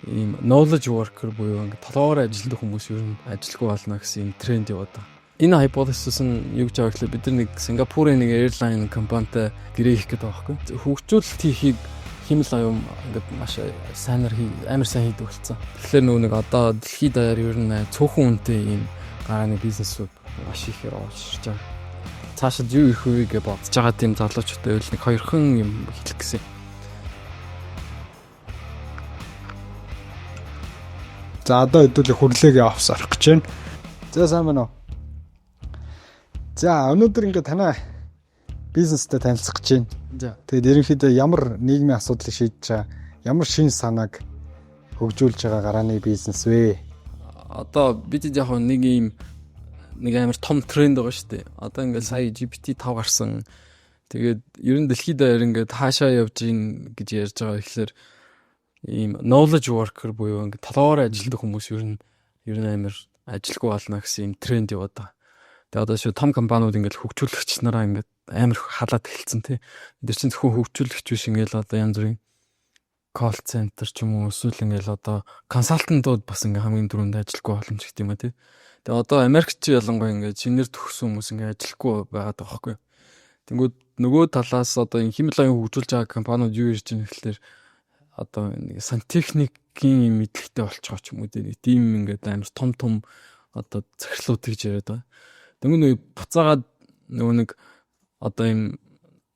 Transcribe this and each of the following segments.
ийм knowledge worker буюу ингээд толгоороо ажилладаг хүмүүс ер нь ажилгүй болно гэсэн юм тренд яваад байгаа. Энэ hypothesis нь юу гэж байгаа гэхээр бид нэг Сингапурын нэг airline компанитай гэрээ хийх гэдэг байгаа байхгүй. Хөгжүүлэлт хийхийг химэл аюун ингээд маш амар сайн хийдэг болсон. Тэгэхээр нэг одоо дэлхийд даяар ер нь цөөхөн үнэтэй ийм гарааны бизнесүүд маш ихээр олширч байгаа. Цаашид юу их вэ гэж бодож байгаа тийм залуучуудтай үл нэг хоёрхан юм хэлэх гэсэн. За одоо хэдүүлээ хүрлээгээ авс орох гэж байна. За сайн байна уу? За өнөөдөр ингээд танай бизнестэй танилцах гэж байна. За. Тэгээд ерөнхийдөө ямар нийгмийн асуудлыг шийдэж байгаа, ямар шин санааг хөгжүүлж байгаа гарааны бизнес вэ? Одоо бид яг нэг ийм нэг амар том тренд байгаа шүү дээ. Одоо ингээд сая GPT-5 гарсан. Тэгээд ер нь дэлхийд даяар ингээд хаашаа явж гин гэж ярьж байгаа ихлээр ийм knowledge worker буюу ингээд толгоороо ажилладаг хүмүүс ер нь амар ажилгүй болно гэсэн ийм тренд яваад байгаа. Тэгээд одоо шүү том компаниуд ингээд хөгжүүлэгч нараа ингээд амар халаад эхэлсэн тий. Эдгээр чинь зөвхөн хөгжүүлэгч биш ингээд одоо янз бүрийн call center ч юм уу эсвэл ингээд одоо консалтантууд бас ингээд хамгийн түрүүнд ажилгүй боломж гэх юм а тий. Тэгээд одоо Америкч ялангуяа ингээд шинээр төгссөн хүмүүс ингээд ажилгүй байгаад байгаа байхгүй. Тэнгүүд нөгөө талаас одоо энэ химэл аян хөгжүүлж байгаа компаниуд юу ярьж байгаа гэхэлэр одоо нэг сантехникийн мэдлэгтэй болчихоо ч юм уу тийм ингээд амар том одоо захирлууд гэж яриад байгаа. Тэнгүүд нэг буцаагаад нөгөө нэг одоо юм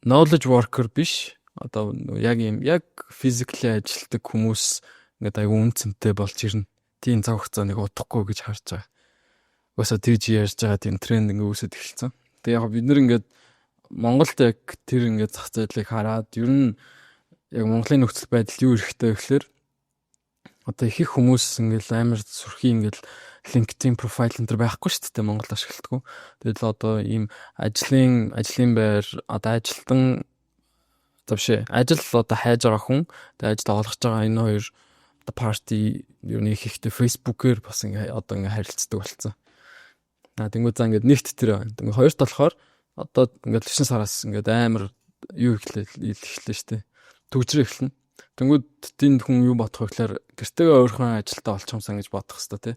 knowledge worker биш одоо яг physically ажилтдаг хүмүүс ингээд аягүй үнцэнтэй болж ирнэ. Тийм цаг хугацааныг удахгүй гэж харж байгаа. Угаасаа тэгж ярьж байгаа тийм тренд ингээд үүсэж эхэлсэн. Тэгээ яг бид нэр ингээд Монголд яг тэр ингээд зах зээлийг хараад ер нь яг Монголын нөхцөл байдал юу ирэхтэй гэхэлэр одоо их хүмүүс ингээд амар сүрхий ингээд LinkedIn profile энэ төр байхгүй шүү дээ Монгол ашигладаг. Тэгэл одоо ийм ажлын байр одоо ажилтан завшээ ажил одоо хайж байгаа хүн тэгээ ажил олгож байгаа энэ хоёр одоо парти юу нэг ихтэй Facebook-ээр бас ингээд одоо ингээд харилцдаг болсон. Тэнгүү за ингээд нэгт тэр байна. Тэнгүү хоёр талахаар одоо ингээд 9 сараас ингээд амар юу эхлэв штэ. Төгжрээ эхэлнэ. Тэнгүүд тэнд хүн юу бодох вэ гэхээр гэртээгээ өөрхөн ажилтаа олчихсан гэж бодох хэвээр тий.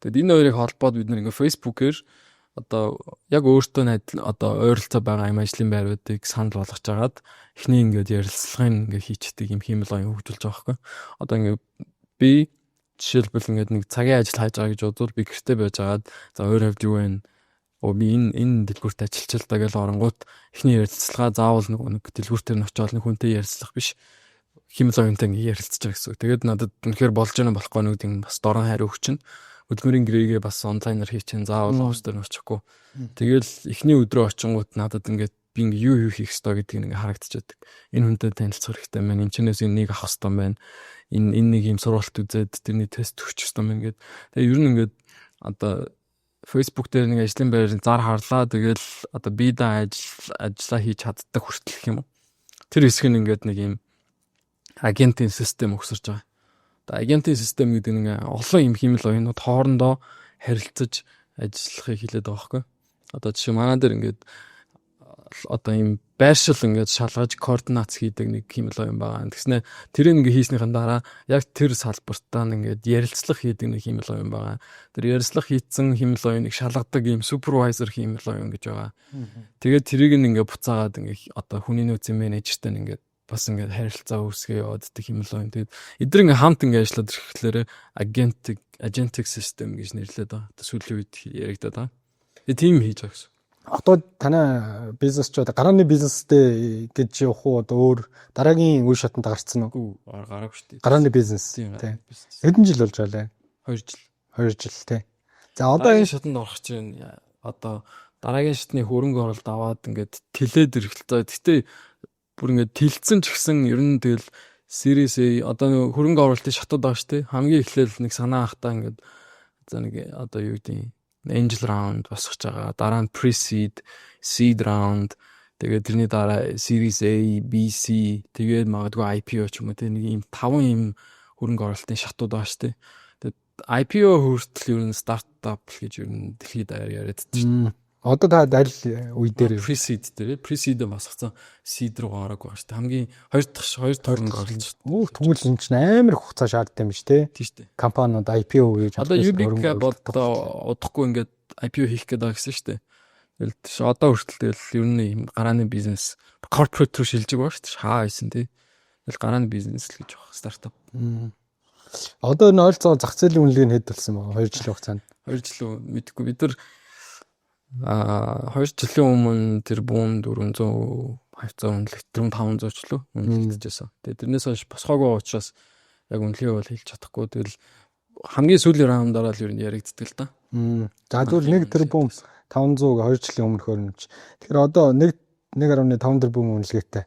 Тэгэд энэ хоёрыг холбоод бид нэг Facebook-ээр одоо яг өөртөө одоо ойролцоо байгаа юм ажлын байруудыг санал болгож агаад эхний ингээд ярилцлагын ингээд хийчдэг юм химэл аян хөгжүүлж байгаа байхгүй. Одоо ингээд би жишээлбэл ингээд нэг цагийн ажил хайж байгаа гэж бодвол би гэртээ байж агаад за өөр хавьд юу вэ? Би энэ дэлгүүрт ажиллачилдаа гэж оронгууд эхний ярилцлага заавал нэг дэлгүүртээр нь очиод нэг хүнтэй ярилцлах биш. Химэл оюунтай ингэ ярилцж байгаа гэсэн үг. Тэгээд надад үнэхээр болж байгаа болохгүй нэг тийм бас дорн хайр өгчин. Өдгөрийн гэрээгээ бас онлайнаар хийчихэн заавал офс дээр очихгүй. Тэгэл эхний өдрөө очингууд надад ингээд би ингэ юу хийх ёстой гэдгийг ингэ харагдчихад. Энэ хүнтэй танилцах хэрэгтэй байна. Энд чинээс энийг авах ёстой байна. Энэ нэг юм сургалт үзээд тэрний тест өгчих ёстой байна гэд. Тэгээ ер нь ингээд одоо Facebook дээр нэг ажлын байрны зар харлаа. Тэгэл одоо би да ажиллаа хийж чаддаг хүртэл гэх юм уу. Тэр хэсэг нь ингээд нэг юм агентийн систем өгсөрж байгаа. Одоо агентийн систем гэдэг нэг олон юм химэл оюунууд хоорондоо харилцаж ажиллахыг хэлээд байгаа байхгүй. Одоо жишээ манай дээр ингээд одоо юм байршил ингээд шалгаж координац хийдэг нэг химэл оюун байгаа. Тэгснэ тэр ингээд хийснийхэн дараа яг тэр салбартаа ингээд ярилцлага хийдэг нэг химэл оюун байгаа. Тэр ярилцлага хийцэн химэл оюуныг шалгадаг юм супервайзер химэл оюун гэж байгаа. Тэгээд тэрийг ингээд буцаагаад ингээд одоо хүний нөөцийн менежертэй ингээд бас ингээд харилцаа үүсгээ явааддаг химэл оюун. Тэгээд эдгээр ингээд хамт ингээд ажиллаад ирэхлээр agentic system гэж нэрлэдэг байгаа. Сүүлийн үед яригдаад байгаа. Тэгээд тийм хийж байгаа гэсэн. Одоо танай бизнес ч одоо гарааны бизнестэй гэж явах уу одоо өөр дараагийн үе шатанд гарцсан уу? Гараагүй шүү дээ. Гарааны бизнес тийм. Хэдэн жил болж байгаа вэ? 2 жил. 2 жил тий. За одоо энэ шатанд орох чинь одоо дараагийн шатны хөрөнгө оруулалт аваад ингээд тэлээд ирэхлээ. Гэтэ бүр ингээд тэлцсэн ч гэсэн ер нь тэгэл series A одоо хөрөнгө оруулалтын шатууд байгаа шүү дээ. Хамгийн эхлээл нэг санаа ахтаа ингээд за нэг одоо юу гэдэг angel round босгож байгаа. Дараа нь pre-seed, seed round, тэгээд тэрний дараа series A, B, C, тэгээд магадгүй IPO ч юм уу тийм нэг ийм 5 ийм хөрөнгө оруулалтын шатууд байгаа шүү дээ. Тэгээд IPO хүртэл ер нь стартап гэж ер нь дэлхийд даяар яриад байна. Одоо та аль үе дээр pre-seed дээр pre-seed босгоцсон seed руу гараагүй байгаа шүү дээ. Хамгийн хоёр дахь хөрөнгө оруулалт. тэгвэл энэ чинь амар хугацаа шаарддаг юм шүү дээ. Тийм шүү дээ. Компаниуд IPO хийж Одоо Eureka удахгүй ингээд IPO хийх гээд байгаа гэсэн шүү дээ. Тэгэл одоо хүртэл тэгэл ер нь юм гарааны бизнес corporate руу шилжиж байгаа шүү дээ. Хаа байсан тий. Тэгэл гарааны бизнес л гэж байгаа стартап. Одоо энэ ойролцоогоор зах зээлийн үнэлгээ нь хэд болсон байгаа 2 жилийн хугацаанд? 2 жил үү мэдгүй бид нар 2 жилийн өмнө тэр бүүн 400 500 үнэлэгт 500 ч лөө үнэлэгдэжсэн. Тэгээ тэрнээс хойш босгоогүй учраас яг үнэлгээ бол хэлж чадахгүй. Тэгэл хамгийн сүүлийн раундаараа л ер нь яригддаг л да. За тэгвэл 1 тэрбум 500 2 жилийн өмнөхөр нь. Тэгэхээр одоо 1.5 тэрбум үнэлгээтэй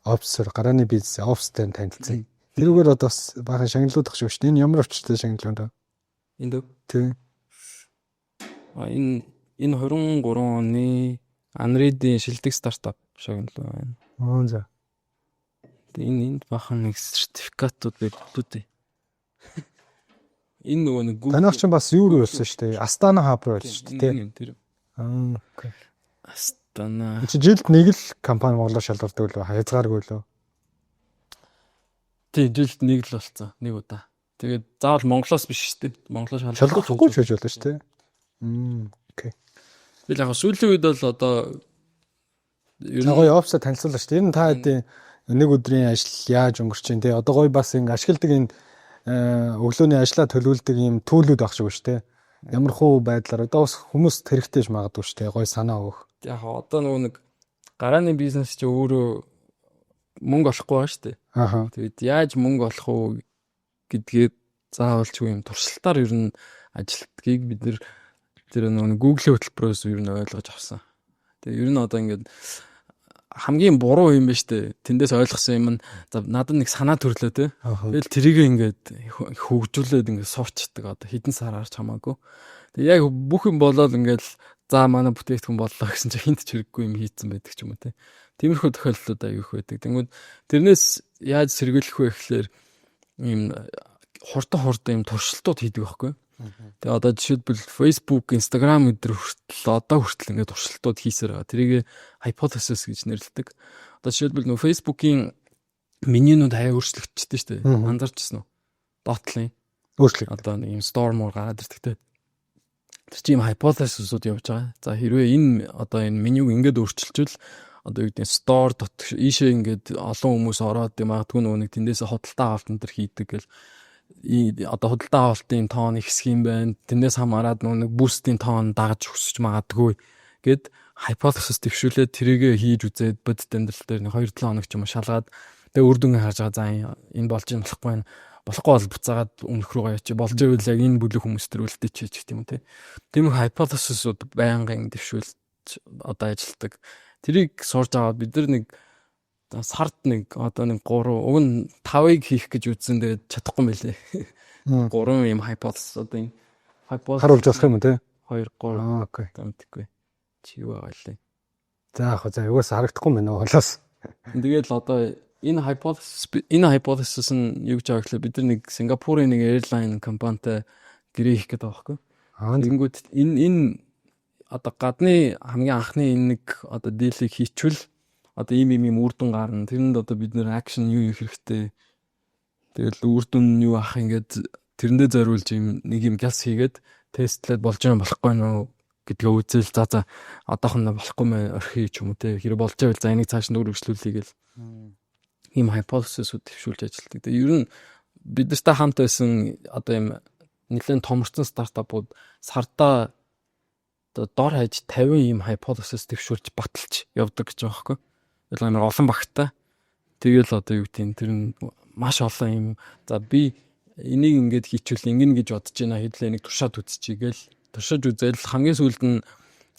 офсер гарааны бизнес офстэй танилцсан. Тэрүүгээр одоо бас баахан шагналуудах шүү дээ. Энэ ямар очтой шагналууд вэ? Энд тий. Энэ 23 оны Unread-ийн шилдэг стартап шагнал байна. За. Тэгээ энд баахан нэг сертификатууд байлгүй дээ. Энэ нөгөө нэг танах чинь бас юу болсон шүү дээ. Astana Hub болсон шүү дээ. Тэр. Окей. Astana. Чи жилд нэг л компани Монголоор шалгардаг лөө хязгааргүй лөө. Тий, жилд нэг л болсон. Нэг удаа. Тэгээд заавал Монголоос биш шүү дээ. Монголоор шалгахгүй ч байж болно шүү дээ. Окей. Би яг сүүлийн үед бол одоо ер нь гоё офсаа танилцуулна шүү дээ. Ер нь та хэдийн нэг өдрийн ажил яаж өнгөрч чинь те одоо гоё бас ингэ ашигладаг энэ өглөөний ажлаа төлөвлөдөг юм төлөвлөд байх шүү дээ. Ямар хуу байдлаар одоо бас хүмүүс хэрэгтэйж магадгүй шүү дээ. Гоё санаа өгөх. Яг одоо нөгөө нэг гарааны бизнес чи өөрөө мөнгө олохгүй байгаа шүү дээ. Тэгээд яаж мөнгө олох уу гэдгээ заавалчгүй юм туршилтаар ер нь ажилтгийг бид нэр тэр нөгөө Google хөтөлбөрөөс ер нь ойлгож авсан. Тэгээ ер нь одоо ингээд хамгийн буруу юм байна шүү дээ. Тэндээс ойлгосон юм нь за надад нэг санаа төрлөө те. Тэгэл тэрийг ингээд хөгжүүлээд ингээд суучдаг одоо хэдэн сараар ч хамаагүй. Тэгээ яг бүх юм болоод ингээд за манай бүтээгдэхүүн боллоо гэсэн чинь хинт ч хэрэггүй юм хийцэн байдаг ч юм уу те. Тиймэрхүү тохиолдлууд аяг их байдаг. Тэнгүүд тэрнээс яаж сэргийлэх вэ гэхлээр ийм хурдан ийм туршилтууд хийдэг байхгүй. Тэгээ одоо жишээлбэл Facebook, Instagram гэдэр хүртэл одоо хүртэл ингээд туршилтууд хийсээр байгаа. Тэрийг hypothesis гэж нэрлэдэг. Одоо жишээлбэл нөө Facebook-ийн менюнууд хаяа өөрчлөгдчихтэй шүү дээ. Анзаарчихсан уу? Дотлын өөрчлөлт. Одоо нэг юм storm гараад ирдэгтэй. Тэр чинь юм hypothesis-ууд явж байгаа. За хэрвээ энэ одоо энэ менюг ингээд өөрчилчихвэл одоо юу гэдэг нь store ийшээ ингээд олон хүмүүс ороод магадгүй нөгөө нэг тэндээсээ худалдаа авалт энэ төр хийдэг гэл одоо худалдаа авалтын тоон ихсэх юм байна. Тэрнээс хамаарад нэг бүүстийн тоон дагаж өсөж магадгүй гэд hypothesis төвшүүлээд тэрийгэ хийж үзээд бодит амьдрал дээр 2-7 хоног ч юм шалгаад тэгээ үр дүнгээ харж байгаа. За энэ болж юм болохгүй байна. Болохгүй бол буцаагаад өмнөх рүү гаяач болж ивэл яг энэ бүлэг хүмүүс төр үлдээч гэх юм те. Тийм hypothesis-ууд байнгын төвшүүлж одоо ажилтдаг. Тэрийг сурж аваад бид нар нэг сард нэг одоо нэг 3 уг нь 5-ыг хийх гэж үзсэн. Тэгээд чадахгүй мэлээ. 3 юм hypothesis одоо энэ hypothesis харуулж болох юм те. 2 3 окей. Гэмтгүй. Чи юу байгаа лээ. За яг за югаас харагдахгүй мэн үү холоос. Тэгээд л одоо энэ hypothesis нь юу гэж байгаа гэхлээр бид нар нэг Сингапурын нэг airline компанитай гэрээ хийх гэдэг байгаа байхгүй. Тэгэнгүүт энэ одоо гадны хамгийн анхны энэ нэг одоо дийлийг хийчихвэл одоо ийм үр дүн гарна. Тэрэнд одоо бид нэр акшн юу хийх хэрэгтэй. Тэгэл үр дүн юу ах ингээд тэрэндээ зориулж нэг юм гэлс хийгээд тестлээд болж байгаа болохгүй нөө гэдгээ үзэл за одоохон болохгүй мэ орхий ч юм уу те хэрэг болж байвал за энийг цааш нүр өгшлүүлээ гэл ийм hypothesis-үүд төвшүүлж ажилтдаг. Тэгээ ер нь бид нартай хамт байсан одоо ийм нэлээд томорцсон стартапууд сартаа одоо дор хаяж 50 ийм hypothesis төвшүүлж баталж явдаг гэж байгаа байхгүй. Тэгэл амар олон багтаа. Тэгэл одоо юу гэдэг нь тэр нь маш олон ийм за би энийг ингээд хийчихвэл ингэн гэж бодож байна хэдлээ нэг туршаад үзчихийгээл туршиж үзэл хамгийн сүүлд нь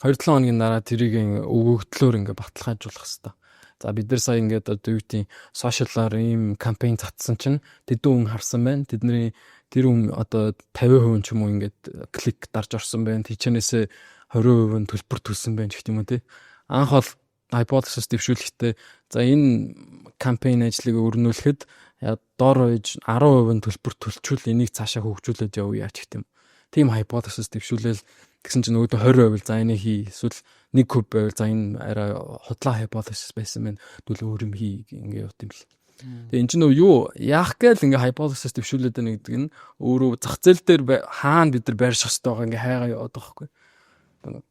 2-7 хоногийн дараа тэрийг өгөгдлөөр ингээд баталгаажуулах хэрэгтэй. За бид нар сая ингээд одоо юу гэдэг сошиалаар ийм кампайн татсан чинь тэдэн хүн харсан байна. Тэдний тэр хүн одоо 50% ч юм уу ингээд клик дарж орсон байна. Тийчнээсээ 20% нь төлбөр төлсөн байна гэх юм уу те. Анх бол hypothesis дэвшүүлэхдээ за энэ кампайн ажлыг өрнүүлэхэд доор ойж 10% нь төлбөр төлчүүл энийг цаашаа хөгжүүлээд явъя гэх юм. team hypothesis дэвшүүлэл гэсэн чинь өөдөө 20% за энийг хий эсвэл 1% байвал за энэ арай худлаа hypothesis байсан мэн дүүл өөр юм хий ингээ явт юм л. Тэгээ эн чинь юу яах гээл ингээ hypothesis дэвшүүлээд байна гэдэг нь өөрөө зах зээл дээр хаана бид нар байрших хэрэгтэй байгаа ингээ хайгаа яваад байгаа байхгүй.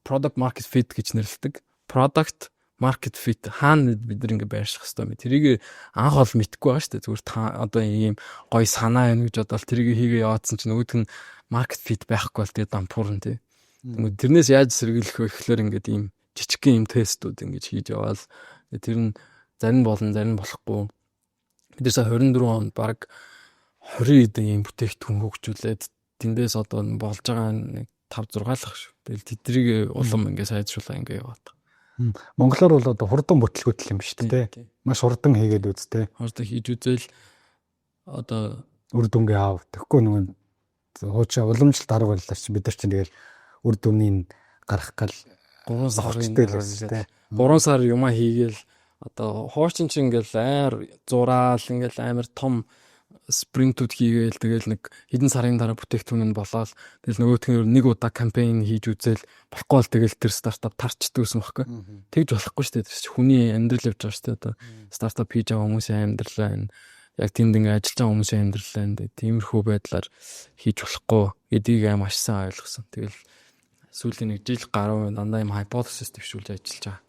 Product market fit гэж нэрлэдэг. Product market fit хаана бид нар ингээ байрших хэрэгтэй юм. Тэрийг анх ол мэдгүй байгаа шүү дээ. Зүгээр та одоо ийм гоё санаа байна гэж бодоод тэрийг хийгээ яваадсан чинь өөдг нь market fit байхгүй бол тэгээ дампуурна тий. Тэрнээс яаж сэргийлэх вэ гэхлээр ингээд ийм жижигхэн ийм тестүүд ингэж хийж яваал тэр нь зарим болон зарим болохгүй. Бид сая 24 онд баг 20 эдэн ийм бүтээгдэхүүн хөгжүүлээд тэндээс одоо болж байгаа нэг 5 6 л ах шүү. Тэгэл тэдрийг улам ингээд сайжруулаа ингээд яваад. Монголоор бол одоо хурдан бүтлгүүтэл юм шүү дээ. Маш хурдан хийгээд үзтэй. Хурдан хийж үзэл одоо үр дүнгээ аав. Тэгэхгүй нэг хуучаа уламжлалт арга барилаар чи бид нар чинь тэгэл үр дүнийг гаргах гал 3 сар юмаа хийгээл одоо хоочин чинь ингээл айр зураал ингээл амар том спринтүүд хийгээл тэгэл нэг хэдэн сарын дараа бүтээгдэхүүн нь болоод тэгэл нөгөөх нь нэг удаа кампайн хийж үзэл болохгүй бол тэгэл тэр стартап тарчдаг гэсэн баггүй. Тэгж болохгүй шүү дээ. Тэр хүний амьдрал явж байгаа шүү дээ. Одоо стартап хийж байгаа хүмүүсийн амьдрал байна. Яг тэнд ингээ ажиллаж байгаа хүмүүсийн амьдрал байна. Тиймэрхүү байдлаар хийж болохгүй гэдгийг аим маш сайн ойлгосон. Тэгэл сүүлийн нэг жил гаруй дандаа юм hypothesis дэвшүүлж ажиллаж байгаа.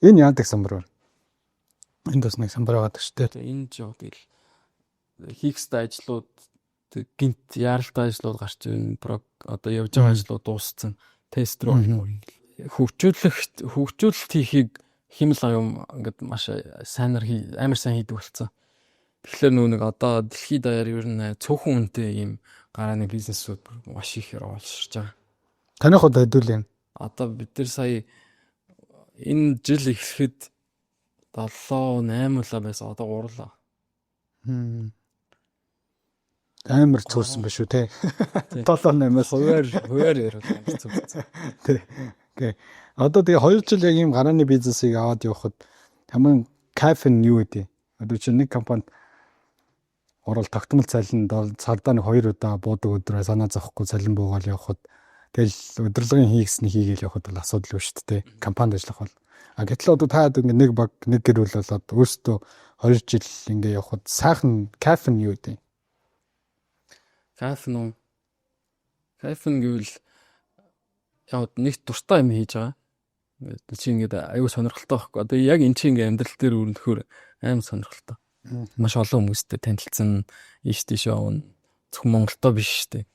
Энэ яадаг самбар байна. Энд бас нэг самбар байгаа шүү дээ. Энэ жоо гэл хийхстэй ажлууд гинт яаралтай ажлууд гарч ирнэ. Одоо явж байгаа ажлууд дууссан. Тест рүү хөгжүүлэлт хийхийг химэл аюум ингээд маш сайнаар амар сайн хийдэг болсон. Тэгэхээр нэг одоо дэлхийд даяар ер нь цөөхөн үнэтэй ийм гарааны бизнесүүд маш их олширч байгаа. Таних удаа хэдүүл юм. Одоо бид нар сая энэ жил эхлэхэд 7 8 лаа байсан. Одоо 3 лаа. Амар цөөрсөн биш үү те. 7-8-аас хуваар ярил амар цөөрсөн. Тий. Окей. Одоо тэгээ 2 жил яг ийм гарааны бизнесийг аваад явхад хамгийн кайф нь юу вэ? Одоо чи нэг компанид орол тогтмол цалинд цаадаа нэг 2 удаа буудаг өдрөө санаа зовхгүй цалин буугаал явхад тэгэл удирдлагын хийгсний хийгээл явхад бол асуудал биш шүү дээ. Компанид ажиллах бол. А гэтэл одоо та нэг баг нэг гэр бүл болоод өөрсдөө 2 жил ингээ явхад сайхан кайф нь юу вэ? Кайф нь гэвэл яг нэг дуртай юм хийж байгаа. Чи ингээд аюу сонирхолтой байхгүй. Одоо яг эн чинь ингээд амьдрал дээр өрнөхөр аим сонирхолтой. Маш олон хүмүүстэй танилцсан ийш тийш явна. Зөвхөн Монголдоо биш шүү дээ.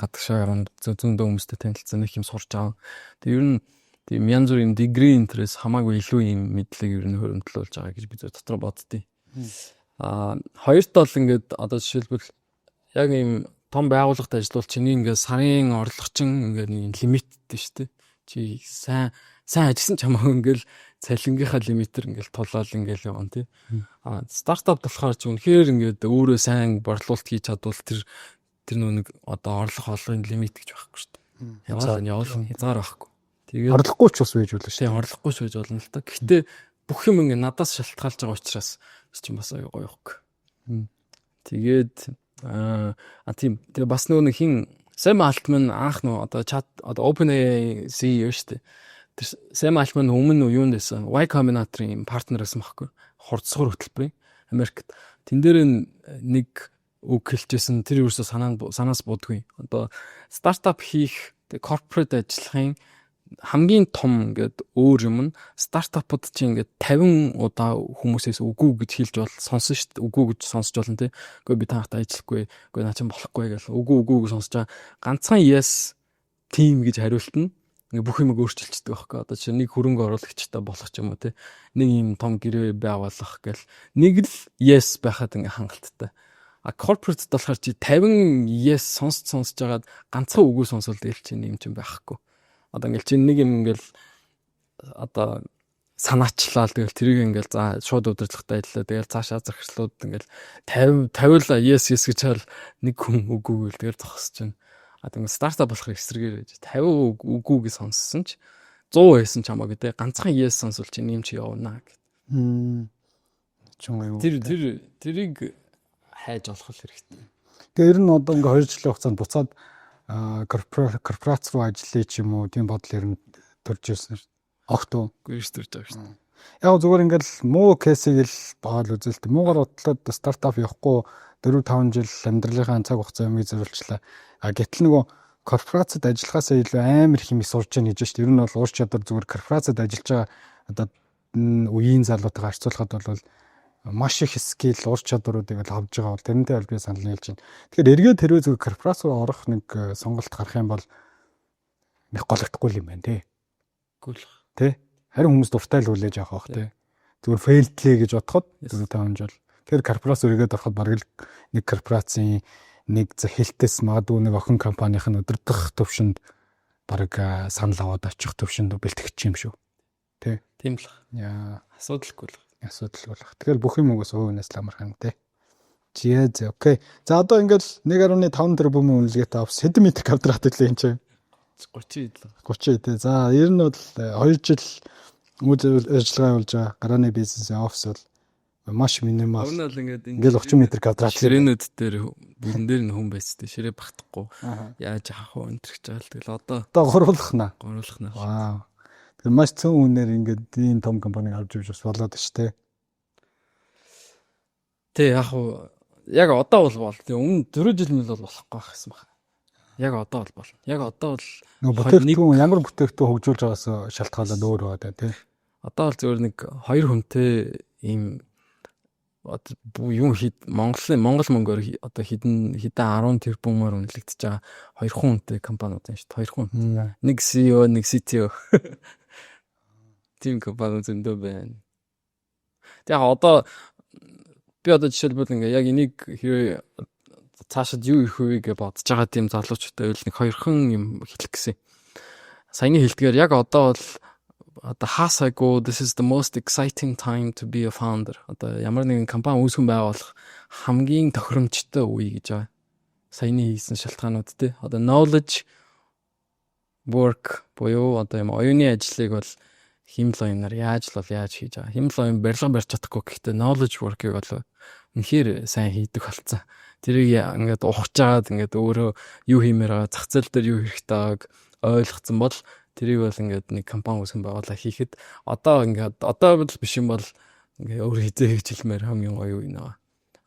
Гадагшаа орнд зөндөө хүмүүстэй танилцсан их юм сурч байгаа. Тэгээ ер нь тийм янз бүрийн degree interest хамаагүй илүү юм мэдлэг ер нь хөрөмтлүүлж байгаа гэж би дотор боддتي. Хоёрт бол ингээд одоо жишээлбэл яг ийм том байгууллагад ажиллавал чиний ингээд сарын орлогочин ингээд лимиттэй шүү дээ. Чи сайн ажилласан ч хамаагүй ингээд цалингийнхаа лимитэр ингээд тулаал ингээд явна тий. Стартап болохоор чи үнэхээр ингээд өөрөө сайн борлуулалт хийж чадвал тэр нэг одоо орлого олгын лимит гэж байхгүй шүү дээ. Явал хязгаар байхгүй. Тэгээд орлохгүй ч бас байж болно шүү. Тийм орлохгүй ч байж болно л та. Гэхдээ бүх юм ингээд надаас шалтгаалж байгаа учраас чи бас гоё явахгүй. Тэгээд тийм тэгээ бас нэг хин Сэм Алтман анх нөө одоо чат одоо OpenAI CEO шүү дээ. Тэр Сэм Алтман өмнө нь юунд байсан? Y Combinator-ийн партнер байсан байхгүй. Хурцсуур хөтөлбөрийн Америкт. Тэн дээр нэг үг хэлжсэн тэр юусоо санаас бодгүй. Одоо стартап хийх corporate ажиллахын хамгийн том ингээд өөр юм нь стартапууд чинь ингээд 50 удаа хүмүүсээс үгүй гэж хэлж бол сонсон шүү дээ. Үгүй гэж сонсч болно тий. Гэхдээ би таахтай ажиллахгүй. Гэхдээ наа чинь болохгүй гэл үгүй гэж сонсож байгаа. Ганцхан yes team гэж хариултна. Ингээд бүх юм өөрчилчихдэг байхгүй. Одоо чинь нэг хөрөнгө оруулагчтай болох ч юм уу тий. Нэг юм том гэрээ байгуулах гэл нэг л yes байхад ингээд хангалттай. Corporate болохоор чи 50 yes сонсож жагаад ганцхан үгүй сонсвол тэгэл чинь юм чинь байхгүй. Одоо ингээл чинь нэг юм ингээл одоо санаачлаа тэгэл тэрийг ингээл за шууд удирдлагатай ажиллаа тэгэл цаашаа зархшлууд ингээл 50 yes гэж хэл нэг хүн үгүй гэл тэгэл зогсож байна. А тэгэл стартап болохоор эсрэгээр байж 50 үгүйг сонссон ч 100 байсан ч хамаагүй те ганцхан yes сонсвол чинь юм чи явна гэт. Тэрийг хайж олох хэрэгтэй. Тэгээ ер нь одоо ингээ 2 жилийн хугацаанд буцаад корпорац руу ажиллая ч юм уу тийм бодол ер нь төрж ирсэн шүү. Огт уу. Гэрч төрж байгаа шүү. Яг зүгээр ингээл муу кейсийг л баал үзэлт. Муугаар бодлоод стартап явахгүй 4-5 жил амьдралынхаа цаг хугацаа юмыг зориулчлаа. Гэтэл нөгөө корпорацид ажиллахаасаа илүү амар их юм сурж яах гэж шүү. Ер нь бол ур чадвар зүгээр корпорацид ажиллаж байгаа одоо үеийн залуутайгаа харьцуулахад бол маш их скил ур чадваруудыг л авж байгаа бол тэрнтэй бол би санал нийлж байна. Тэгэхээр эргээд хэрвээ зүгээр корпорац руу орох нэг сонголт гарах юм бол нэг гологдохгүй юм байна тий. Тий. Харин хүмүүс дуртай л хүлээж авах бах тий. Зүгээр фейлдлээ гэж бодоход 4-5 жил. Тэгэхээр корпорац өргөд ороход бараг нэг корпорацийн нэг захилтээс магадгүй нэг охин компанийн өдөрдох төвшөнд бараг санал аваад очих төвшөнд бэлтгэж юм шүү. Тий. Тийм л. Яа, Асуудалгүй л. Тэгэхээр бүх юм угсаа хувийнээс л амархан тий. Зэ окей. За одоо ингээл 1.5 тэрбумын үнэлгээтэй авс хэдэн метр квадрат гэлээ юм чинь. 30 л. 30 тий. За ер нь бол 2 жил үйл ажиллагаа явуулж байгаа гарааны бизнесийн офис бол маш минимал. Өмнө л ингээл 30 метр квадрат ширээнүүд дээр бүрэн дээр нь хүн байстай. Ширээ багтахгүй. Яаж авах вэ энэ гэж байгаа л тэгэл одоо гуруулахна. Вау. Тэгэхээр маш цөөн үнээр ингээд ийм том компаниг авч ивж бас болоод ш тэ. Тэ яг одоо бол өмнө 4 жил мэл бол болохгүй байсан байна. Яг одоо бол болно. Яг одоо бол бүтээгдэхүүн ямар бүтээгдэхүүн хөгжүүлж байгаас шалтгаалаад өөр байна тий. Одоо бол зөвөр нэг 2 хүнтэй ийм юм Монгол мөнгөөр одоо хэдэн 10 тэрбумаар үнэлэгдэж байгаа 2 хүнтэй компаниуд байна шүү. 2 хүн. Нэг CEO, нэг CTO. Тим компани зөндөө байна. Тэгээ одоо би одоо жишээлбэл ингээ яг энийг хэрэг цаашид юу их вэ гэж бодож байгаа тийм залуучуудтай үл нэг 2 юм хэлэх гэсэн. Саяны хэлдгээр яг одоо бол одоо хаасайгүй this is the most exciting time to be a founder. Одоо ямар нэгэн компани үүсгэн байгуулах хамгийн тохиромжтой үе гэж байгаа. Саяны хийсэн шалтгаанууд тий. Одоо knowledge work буюу одоо юм оюуны ажлыг бол химлооноор яаж хийж байгаа. Химлоон барилга барьж чадахгүй гэхдээ knowledge work-ыг бол үнэхээр сайн хийдэг болсон. Тэрийг ингээд ухаж жаад ингээд өөрөө юу хиймээр байгаа, зах зээл дээр юу хэрэгтэй байгааг ойлгоцсон бол тэрийг бол ингээд нэг компани үүсгэн байгуулаа хийхэд одоо бол биш юм бол ингээд өөр хизээ хийж хэлмээр хамгийн гоё юм аа.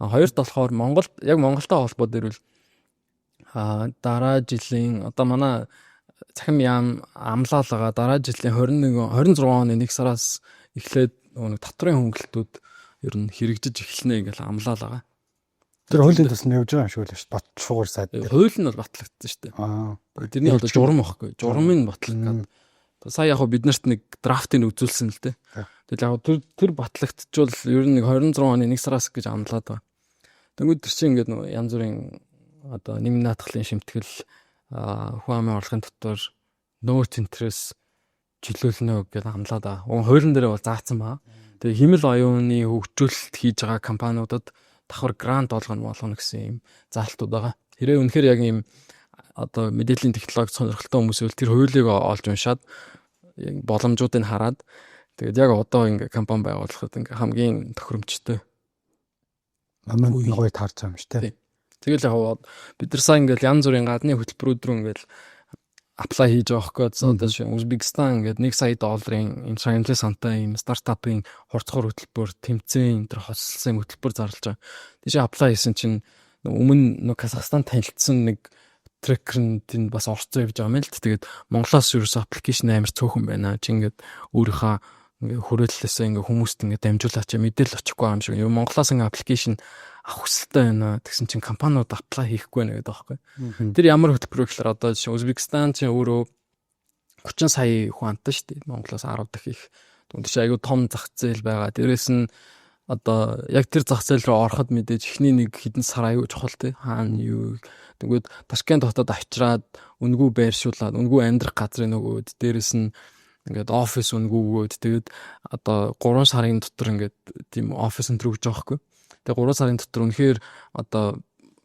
Хоёрт болохоор Монголтой холбоо дээр бол дараа жилийн одоо манай цахим яам амлаалгаа дараа жилийн 26 оны 1 сараас эхлээд нэг татрын хөнгөлтүүд ер нь хэрэгжиж эхэлнэ гэж амлаалгаа. Тэр хуулийн тусна явж байгаа юм шиг л шүү дээ. Бат шуугар сайд дээр. Хууль нь бол батлагдсан шүү дээ. Тэрний одоо журам байхгүй. Журамын батлагдаад. Сая яг бид нарт нэг драфтыг үзүүлсэн л дээ. Тэгэл яг тэр батлагдчихвол ер нь нэг 26 оны 1 сараас гэж амлаад байгаа. Тэнгүүд тэр чинь ингээд нэг янз бүрийн одоо нэмийн наадхлын шимтгэл хүн амын орлогын дотор нөөц интерес чөлөөлнө гэж амлаад байгаа. Хуулийн дээр бол заасан баа. Тэгээ химэл оюуны хөгжүүлэлт хийж байгаа компаниудад давхар грант болгоно гэсэн юм заалтууд байгаа. Хэрэг үнэхээр яг ийм одоо мэдээллийн технологи сонирхолтой хүмүүс бол тэр хуулийг олж уншаад боломжуудыг хараад тэгээд яг одоо ингээ компани байгуулахад ингээ хамгийн тохиромжтой аманд гоё таарч байгаа юм шүү дээ. Тэгэл яг бид нар сайн ингээл янз бүрийн гадны хөтөлбөрүүд рүү ингээл apply хийж байгаа хөөе. Одоо Узбекистан ингээд $1 сая энэ шагналын сантай юм стартапын хурцгаар хөтөлбөр тэмцээн энэ төр хоцлсон хөтөлбөр зарлаж байгаа. Тийш apply хийсэн чинь өмнө Казахстан танилцсан нэг трекер нь тэнд бас орцсон явж байгаа юм л т. Тэгээд Монголоос ерөөсөө аппликейшн амар цөөхөн байна. Чи ингээд өөрийнхөө ингээ хүрээллээсээ ингээ хүмүүст ингээ дамжуулаач мэдээлэл очихгүй юм шиг. Монголоос ингээ аппликейшн авах хүсэлтэй байна. Тэгсэн чинь компаниуд apply хийхгүй байна гэдэг байхгүй. Тэр ямар хөтөлбөр гэхээр одоо жишээ Узбекистан чинь өөрөө 30 сая хүн амтай шүү дээ. Монголоос 10 дахь их. Тэгвэл чи айгүй том зах зээл байгаа. Дээрээс нь одоо яг тэр зах зээл рүү ороход мэдээж эхний нэг хэдэн сар аюу чухал те. Хаана юу. Тэгвэл Ташкент хотод авчираад үнгүү байршуулад үнгүү амьдрах газрын нөгөөд дээрээс нь ингээд офис үнгүүгөөд тэгээд одоо 3 сарын дотор ингээд тийм офис энэ төр өгч байгаа хгүй. Тэгээ 3 сарын дотор үнэхээр одоо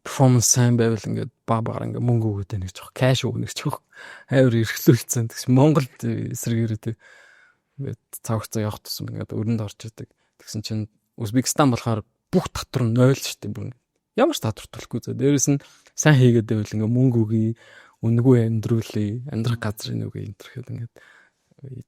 перформанс сайн байвал ингээд багаар ингээд мөнгө өгөөд байна гэж байгаа. Кэш өгнө гэж байгаа. Хайр эрхлүүлсэн. Тэгс Монголд эсрэгээрээ ингээд цаг хугацаа явах тусам ингээд өрөнд орж идэг. Тэгсэн чинь Узбекистан болохоор бүх татвар нь 0 шүү дээ бүр. Ямар ч татвар төлөхгүй зөө. Дээрээс нь сайн хийгээд байвал ингээд мөнгө өгье. үнэгүй амьдрах газрын үг энтерхэд ингээд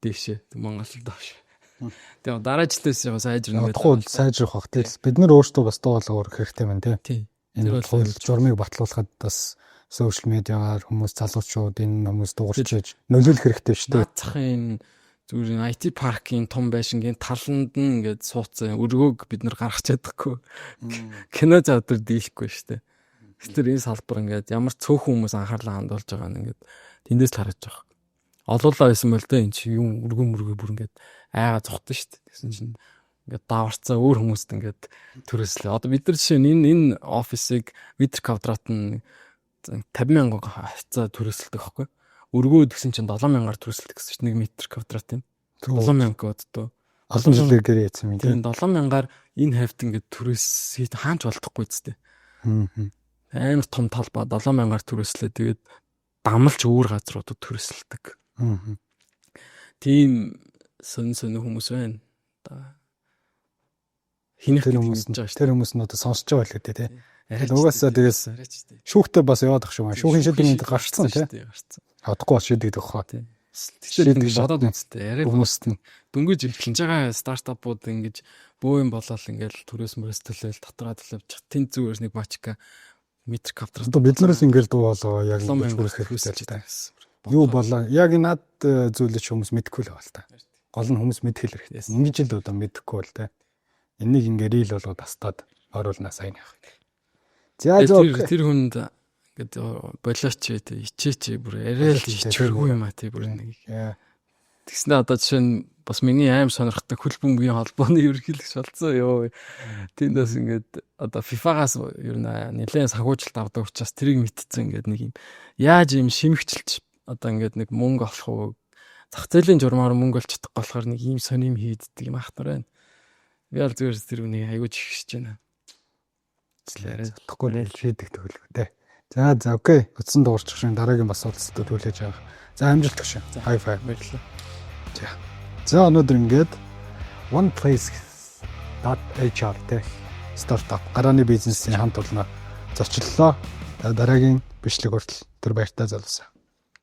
дээшээ Монголд авш. Тэгээ дараа жилээс яг сайжрна гэдэг. Сайжрах бах. Тэгэл бид нар өөрсдөө бас дуулуур хэрэгтэй байна тий. Энэ хууль журмыг батлуулахад бас сошиал медиагаар хүмүүс залуучууд энэ хүмүүс дуурчиж нөлөөлөх хэрэгтэй шүү дээ. Цахын зүгээр IT паркийн том байшингийн таланд нь ингээд сууцсан өргөөг бид нар гаргах чадахгүй. Кино завдар дийлэхгүй шүү дээ. Тэгэхээр энэ салбар ингээд ямар цөөхөн хүмүүс анхаарлаа хандуулж байгаа нь ингээд тэндээс л харагдаж байгаа. Олуулаа байсан бол тэ эн чи юм өргөө бүр ингээд айгаа зогтсон шүү дээ. Тэгсэн чинь ингээд даварцаа өөр хүмүүст ингээд төрөслөө. Одоо бид нар жишээ нь энэ офисыг метр квадрат нь 50,000 хавцаа төрөсөлдөг байхгүй. Өргөө гэсэн чинь 7,000-аар төрөсөлдөг гэсэн чинь 1 метр квадрат юм. 7,000 одоо олон жилээр гэрээ яцсан юм тийм. 7,000-аар энэ хавьт ингээд төрөсөж хаанч болдохгүй зү. Амар том талбай 7,000-аар төрөслөө. Тэгээд дамлж өөр газруудад төрөсөлдөг. Тийм сон хүмүүс байна. Хинэх хүмүүс тэр хүмүүс нь одоо сонсож байгаа л гэдэг тий. Тэгэхээр угаасаа тэгээс шүүхтэй бас яваад ах шүү. Шүүхийн шийдвэрийн гарцсан тий. Хадахгүй бас шийдэгдэх хаа тий. Шийдэгдэх бодоод үнэтэй. Арай хүмүүст нь дөнгөж эхэлж байгаа стартапууд ингэж бөө юм болол ингээл төрөөс мөрөөс төлөөл дотроо төлөвч тэн зүгээрс нэг бачка метр квадрат. Одоо биднээс ингээл дуу болоо яг бүрс хэрэгсэлж та. Юу болоо яг над зүйлч хүмүүс мэдэхгүй л байна та. Гол нь хүмүүс мэдхэл хэрэгтэй. Ингэж л одоо мэдэхгүй бол та. Энийг ингээ рил болгоод тастаад оруулнаа сайн яах. За тэр хүнд ингээд болооч ичээч бүр арай л ичээгүй юм а тий бүр нэг. Тэгснэ одоо жишээ нь бас миний аим сонирхдаг хөл бөмбөгийн холбооны ерөнхийлөгч болсон ёо. Тэндээс ингээд одоо FIFA-гаас ер нь нэлээд санхүүжилт авдаг учраас тэрийг мэдчихсэн ингээд нэг юм яаж юм шимэгчилж одоо ингээд нэг мөнгө олох уу зах зээлийн журмаар мөнгө олж чадахгүй болохоор нэг ийм сонирм хийддэг юм ахтар байна. Би аль зүгээр тэр үнийг аягүй жигшэж байна. Тэгэхгүй нэл шийдэх төлөвтэй. За окей. Утсан дуурчих шин дараагийн бас уулзалтад хүлээж авах. За амжилт өгшин. High five баярлалаа. За өнөөдөр ингээд oneplace.hr тэ стартап гарааны бизнесийн хамт олно зочлоо. Дараагийн бичлэг хүртэл түр баяртай залуусаа.